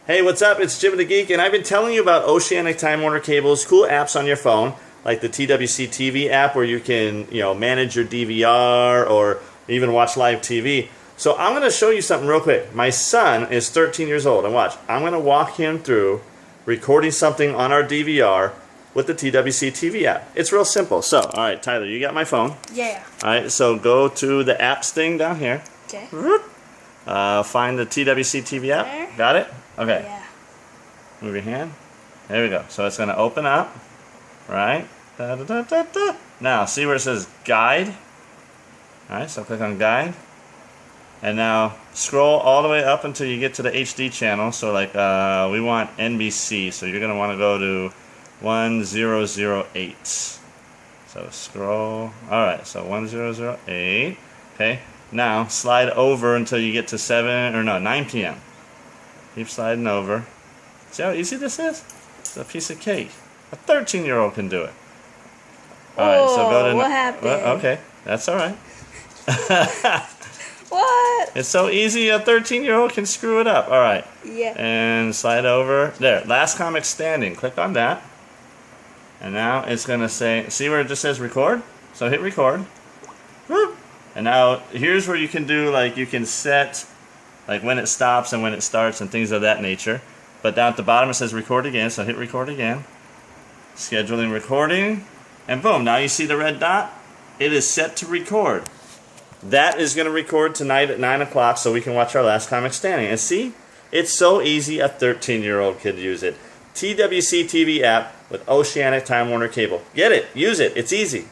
Hey, what's up? It's Jim the Geek, and I've been telling you about Oceanic Time Warner Cable's cool apps on your phone, like the TWC TV app where you can, manage your DVR or even watch live TV. So I'm going to show you something real quick. My son is 13 years old, and watch. I'm going to walk him through recording something on our DVR with the TWC TV app. It's real simple. So, all right, Tyler, you got my phone? Yeah. All right, so go to the apps thing down here. Okay. Find the TWC TV app. There. Got it? Okay. Yeah. Move your hand. There we go. So it's going to open up, right? Da, da, da, da, da. Now, see where it says Guide? All right, so click on Guide. And now scroll all the way up until you get to the HD channel. So like we want NBC, so you're going to want to go to 1008. So scroll. All right, so 1008. Okay. Now slide over until you get to 9 p.m. Keep sliding over. See how easy this is? It's a piece of cake. A 13-year-old can do it. Alright, so go to... what happened? Okay, that's alright. What? It's so easy, a 13-year-old can screw it up. Alright. Yeah. And slide over. There, Last Comic Standing. Click on that. And now it's going to say... See where it just says record? So hit record. Whoop. And now here's where you can do, you can set... when it stops and when it starts and things of that nature. But down at the bottom it says record again, so hit record again. Scheduling recording, and boom, now you see the red dot? It is set to record. That is going to record tonight at 9 o'clock so we can watch our Last Comic Standing. And see, it's so easy a 13-year-old could use it. TWC TV app with Oceanic Time Warner Cable. Get it, use it, it's easy.